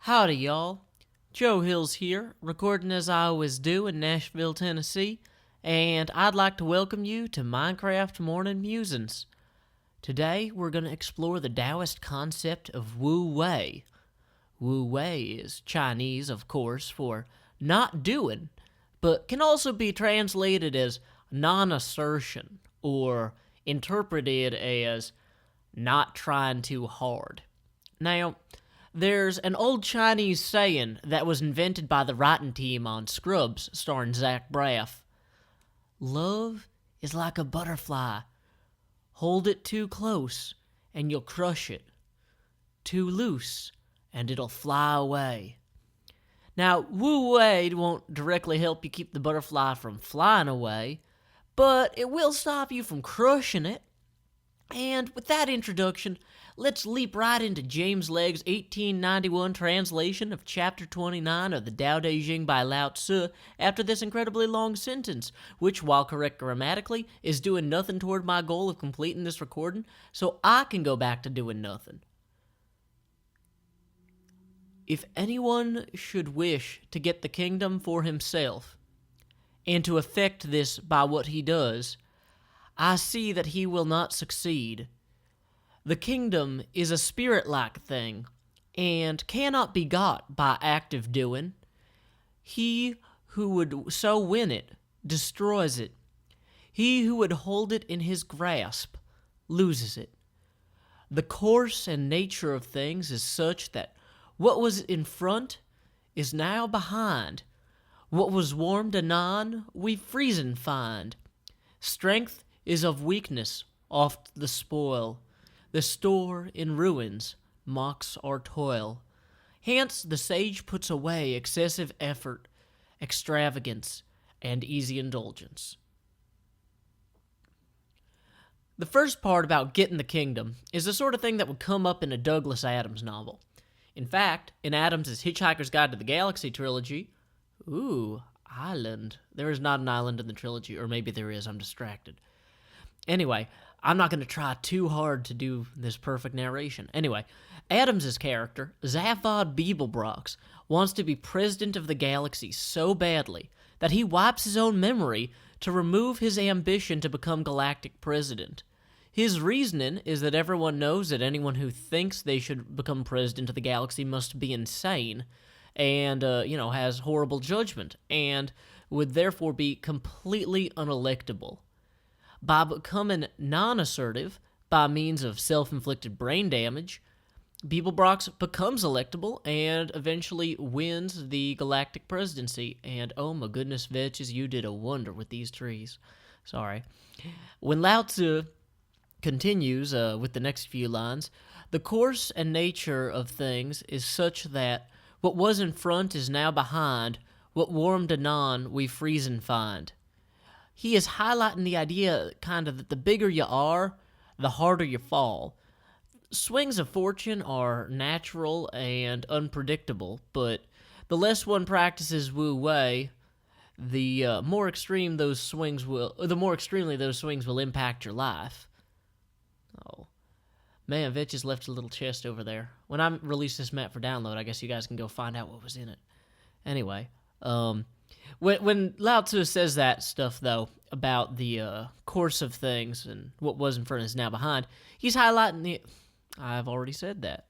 Howdy, y'all. Joe Hills here, recording as I always do in Nashville, Tennessee, and I'd like to welcome you to Minecraft Morning Musings. Today, we're going to explore the Taoist concept of Wu Wei. Wu Wei is Chinese, of course, for not doing, but can also be translated as non-assertion, or interpreted as not trying too hard. Now, there's an old Chinese saying that was invented by the writing team on Scrubs, starring Zach Braff. Love is like a butterfly. Hold it too close, and you'll crush it. Too loose, and it'll fly away. Now, Wu Wei won't directly help you keep the butterfly from flying away, but it will stop you from crushing it. And with that introduction, let's leap right into James Legge's 1891 translation of Chapter 29 of the Dao de Jing by Lao Tzu after this incredibly long sentence, which, while correct grammatically, is doing nothing toward my goal of completing this recording, so I can go back to doing nothing. If anyone should wish to get the kingdom for himself, and to effect this by what he does, I see that he will not succeed. The kingdom is a spirit-like thing, and cannot be got by active doing. He who would so win it destroys it. He who would hold it in his grasp loses it. The course and nature of things is such that what was in front is now behind. What was warmed anon we freezing find. Strength is of weakness oft the spoil. The store in ruins mocks our toil. Hence the sage puts away excessive effort, extravagance, and easy indulgence. The first part about getting the kingdom is the sort of thing that would come up in a Douglas Adams novel. In fact, in Adams' Hitchhiker's Guide to the Galaxy trilogy, island. There is not an island in the trilogy, or maybe there is, I'm distracted. Anyway, I'm not going to try too hard to do this perfect narration. Anyway, Adams' character, Zaphod Beeblebrox, wants to be president of the galaxy so badly that he wipes his own memory to remove his ambition to become galactic president. His reasoning is that everyone knows that anyone who thinks they should become president of the galaxy must be insane and, has horrible judgment, and would therefore be completely unelectable. By becoming non-assertive, by means of self-inflicted brain damage, Beeblebrox becomes electable and eventually wins the galactic presidency. And oh my goodness, Vetches, you did a wonder with these trees. Sorry. When Lao Tzu continues with the next few lines, the course and nature of things is such that what was in front is now behind, what warmed anon we freeze and find. He is highlighting the idea, kind of, that the bigger you are, the harder you fall. Swings of fortune are natural and unpredictable, but the less one practices Wu Wei, the more extremely those swings will impact your life. Oh, man, Vetch has left a little chest over there. When I release this map for download, I guess you guys can go find out what was in it. Anyway, When Lao Tzu says that stuff, though, about the course of things and what was in front is now behind, he's highlighting I've already said that.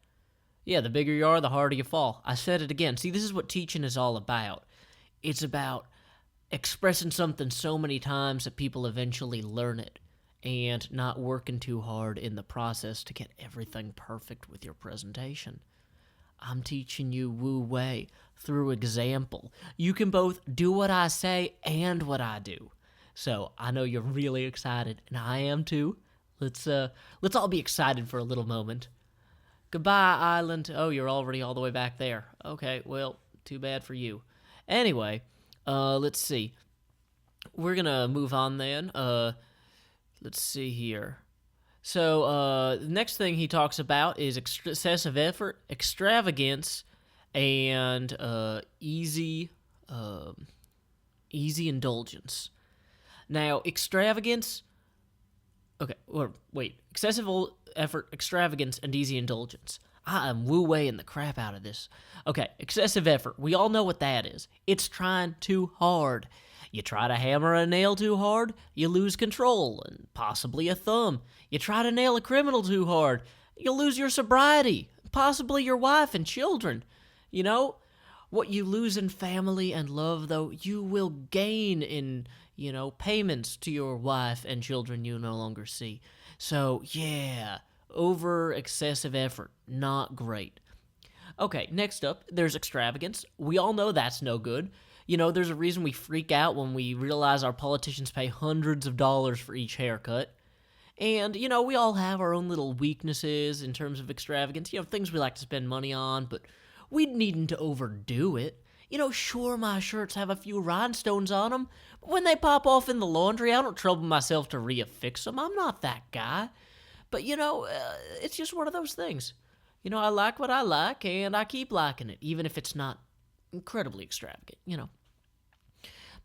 Yeah, the bigger you are, the harder you fall. I said it again. See, this is what teaching is all about. It's about expressing something so many times that people eventually learn it, and not working too hard in the process to get everything perfect with your presentation. I'm teaching you Wu Wei through example. You can both do what I say and what I do. So I know you're really excited, and I am too. Let's all be excited for a little moment. Goodbye, island. Oh, you're already all the way back there. Okay, well, too bad for you. Anyway, let's see. We're gonna move on then. Let's see here. So, the next thing he talks about is excessive effort, extravagance, and easy indulgence. Now, extravagance... excessive effort, extravagance, and easy indulgence. I am woo-weighing the crap out of this. Okay, excessive effort. We all know what that is. It's trying too hard. You try to hammer a nail too hard, you lose control and possibly a thumb. You try to nail a criminal too hard, you'll lose your sobriety, possibly your wife and children. You know, what you lose in family and love, though, you will gain in, payments to your wife and children you no longer see. So, yeah, over excessive effort, not great. Okay, next up, there's extravagance. We all know that's no good. There's a reason we freak out when we realize our politicians pay hundreds of dollars for each haircut. And, we all have our own little weaknesses in terms of extravagance, things we like to spend money on, but we needn't to overdo it. Sure, my shirts have a few rhinestones on them, but when they pop off in the laundry, I don't trouble myself to reaffix them. I'm not that guy. But, it's just one of those things. I like what I like, and I keep liking it, even if it's not incredibly extravagant,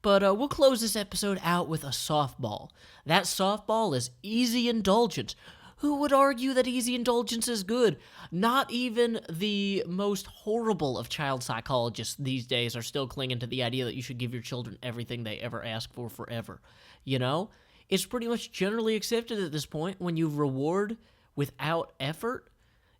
But we'll close this episode out with a softball. That softball is easy indulgence. Who would argue that easy indulgence is good? Not even the most horrible of child psychologists these days are still clinging to the idea that you should give your children everything they ever ask for forever. It's pretty much generally accepted at this point when you reward without effort.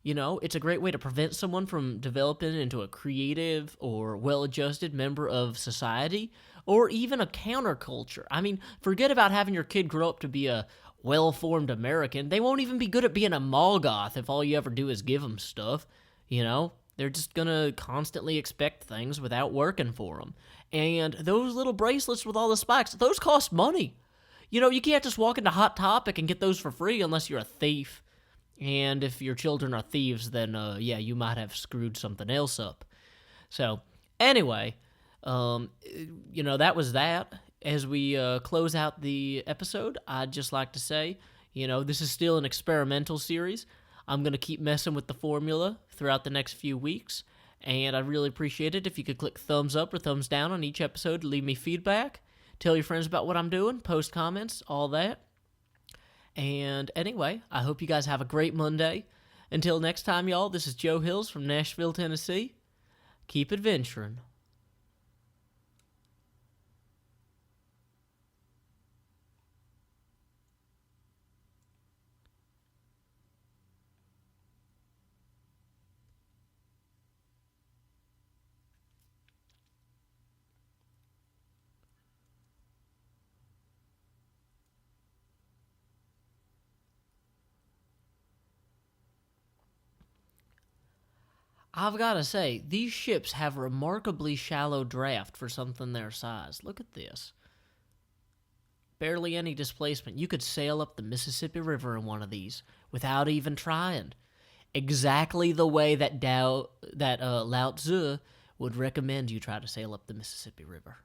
It's a great way to prevent someone from developing into a creative or well-adjusted member of society, or even a counterculture. I mean, forget about having your kid grow up to be a well-formed American. They won't even be good at being a mall goth if all you ever do is give them stuff. They're just gonna constantly expect things without working for them. And those little bracelets with all the spikes, those cost money. You can't just walk into Hot Topic and get those for free unless you're a thief. And if your children are thieves, then, you might have screwed something else up. So, anyway, that was that. As we close out the episode, I'd just like to say, this is still an experimental series. I'm going to keep messing with the formula throughout the next few weeks. And I'd really appreciate it if you could click thumbs up or thumbs down on each episode to leave me feedback. Tell your friends about what I'm doing, post comments, all that. And anyway, I hope you guys have a great Monday. Until next time, y'all, this is Joe Hills from Nashville, Tennessee. Keep adventuring. I've got to say, these ships have remarkably shallow draft for something their size. Look at this. Barely any displacement. You could sail up the Mississippi River in one of these without even trying. Exactly the way that Lao Tzu would recommend you try to sail up the Mississippi River.